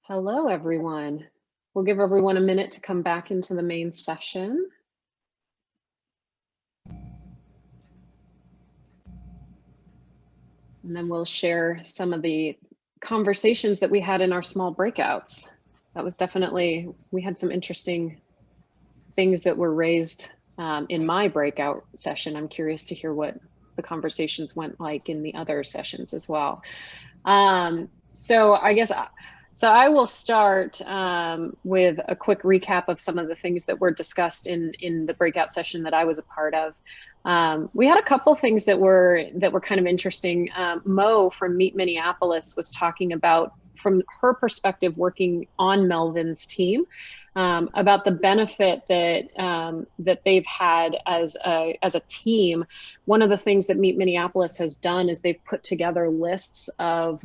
Hello, everyone. We'll give everyone a minute to come back into the main session. And then we'll share some of the conversations that we had in our small breakouts. That was definitely, we had some interesting things that were raised in my breakout session. I'm curious to hear what the conversations went like in the other sessions as well. So I will start with a quick recap of some of the things that were discussed in the breakout session that I was a part of. We had a couple things that were kind of interesting. Mo from Meet Minneapolis was talking about, from her perspective, working on Melvin's team, about the benefit that they've had as a team. One of the things that Meet Minneapolis has done is they've put together lists of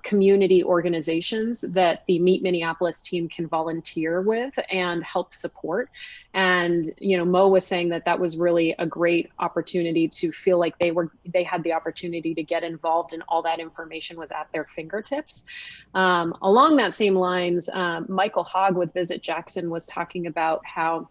community organizations that the Meet Minneapolis team can volunteer with and help support. And Mo was saying that was really a great opportunity to feel like they had the opportunity to get involved, and all that information was at their fingertips. Along that same lines, Michael Hogg with Visit Jackson was talking about how,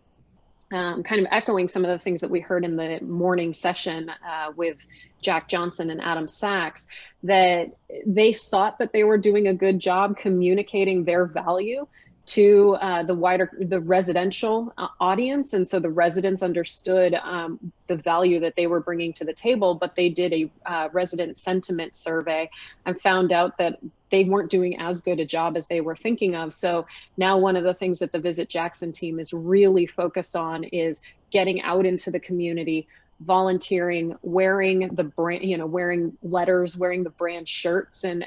kind of echoing some of the things that we heard in the morning session with Jack Johnson and Adam Sachs, that they thought that they were doing a good job communicating their value to the residential audience. And so the residents understood the value that they were bringing to the table, but they did a resident sentiment survey and found out that they weren't doing as good a job as they were thinking of. So now one of the things that the Visit Jackson team is really focused on is getting out into the community, volunteering, wearing the brand, wearing letters, wearing the brand shirts and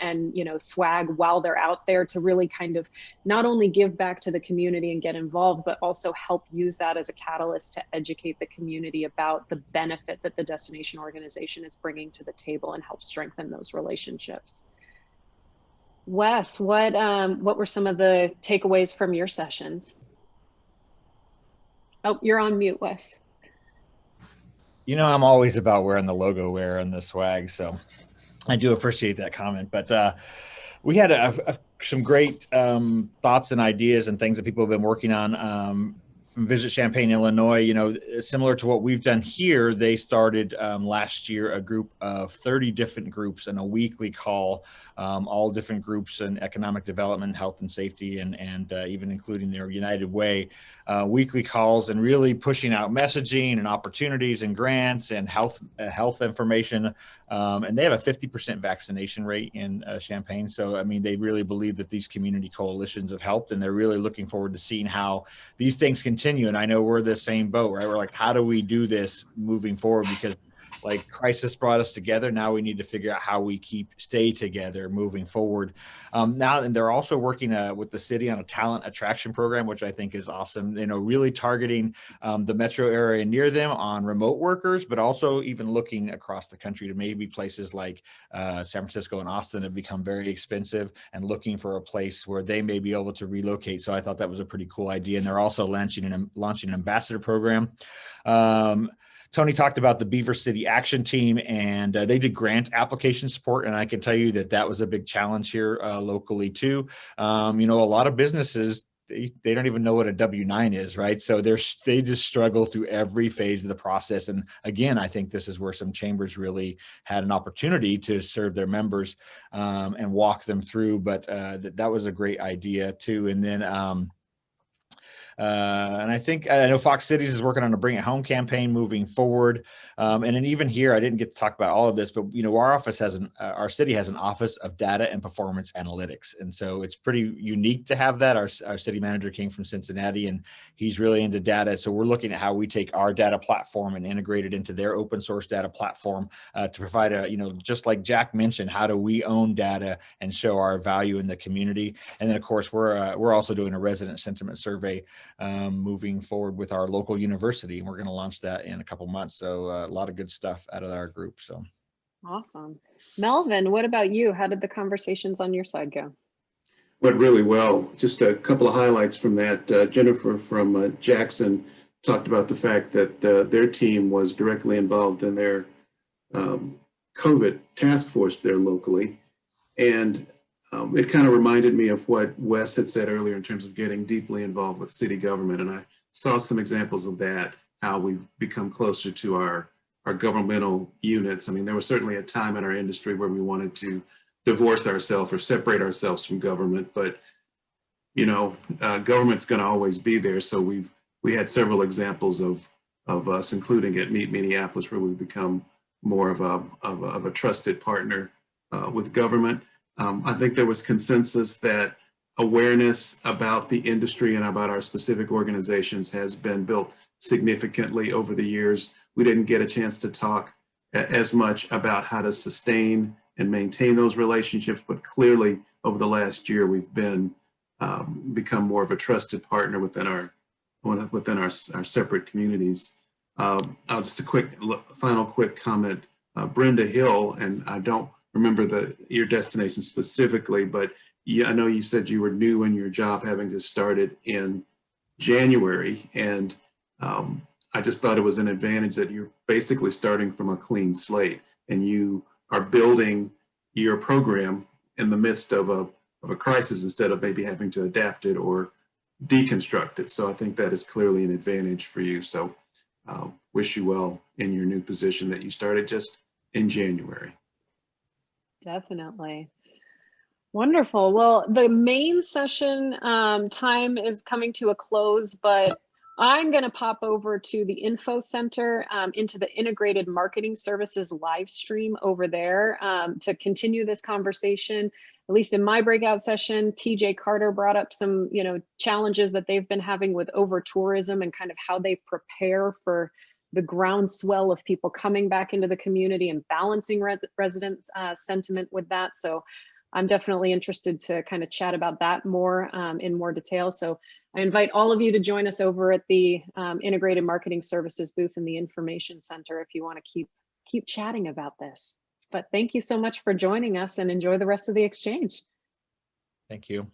swag while they're out there, to really kind of not only give back to the community and get involved, but also help use that as a catalyst to educate the community about the benefit that the destination organization is bringing to the table and help strengthen those relationships. Wes, what were some of the takeaways from your sessions? Oh, you're on mute, Wes. I'm always about wearing the logo wear and the swag, so I do appreciate that comment. But we had some great thoughts and ideas and things that people have been working on from Visit Champaign, Illinois. Similar to what we've done here, they started last year a group of 30 different groups and a weekly call, all different groups in economic development, health and safety, and even including their United Way, weekly calls, and really pushing out messaging and opportunities and grants and health information. And they have a 50% vaccination rate in Champaign. So, I mean, they really believe that these community coalitions have helped, and they're really looking forward to seeing how these things continue. And I know we're the same boat, right? We're like, how do we do this moving forward? Because like crisis brought us together. Now we need to figure out how we stay together moving forward. Now, and they're also working with the city on a talent attraction program, which I think is awesome. Really targeting the metro area near them on remote workers, but also even looking across the country to maybe places like San Francisco and Austin have become very expensive, and looking for a place where they may be able to relocate. So I thought that was a pretty cool idea. And they're also launching an ambassador program. Tony talked about the Beaver City Action Team, and they did grant application support. And I can tell you that was a big challenge here locally too. A lot of businesses, they don't even know what a W-9 is, right? So they just struggle through every phase of the process. And again, I think this is where some chambers really had an opportunity to serve their members and walk them through. But that was a great idea too. And then and I know Fox Cities is working on a Bring It Home campaign moving forward. And then even here, I didn't get to talk about all of this, but our city has an office of data and performance analytics. And so it's pretty unique to have that. Our city manager came from Cincinnati, and he's really into data. So we're looking at how we take our data platform and integrate it into their open source data platform to provide just like Jack mentioned, how do we own data and show our value in the community? And then of course, we're also doing a resident sentiment survey moving forward with our local university, and we're going to launch that in a couple months. So a lot of good stuff out of our group. So awesome. Melvin, what about you? How did the conversations on your side go? Went really well. Just a couple of highlights from that. Jennifer from Jackson talked about the fact that their team was directly involved in their COVID task force there locally. And it kind of reminded me of what Wes had said earlier in terms of getting deeply involved with city government. And I saw some examples of that, how we've become closer to our governmental units. I mean, there was certainly a time in our industry where we wanted to divorce ourselves or separate ourselves from government, but you know, government's going to always be there. So we had several examples of us, including at Meet Minneapolis, where we've become more of a trusted partner with government. I think there was consensus that awareness about the industry and about our specific organizations has been built significantly over the years. We didn't get a chance to talk as much about how to sustain and maintain those relationships, but clearly over the last year, we've become more of a trusted partner within our separate communities. Just a final quick comment. Brenda Hill, and I don't remember your destination specifically, but yeah, I know you said you were new in your job, having just started in January, and I just thought it was an advantage that you're basically starting from a clean slate, and you are building your program in the midst of a crisis instead of maybe having to adapt it or deconstruct it. So I think that is clearly an advantage for you. So wish you well in your new position that you started just in January. Definitely. Wonderful. Well, the main session time is coming to a close, but I'm going to pop over to the info center into the integrated marketing services live stream over there to continue this conversation. At least in my breakout session, TJ Carter brought up some, challenges that they've been having with over tourism and kind of how they prepare for the groundswell of people coming back into the community and balancing resident sentiment with that. So I'm definitely interested to kind of chat about that more in more detail. So I invite all of you to join us over at the Integrated Marketing Services booth in the Information Center if you want to keep chatting about this. But thank you so much for joining us, and enjoy the rest of the exchange. Thank you.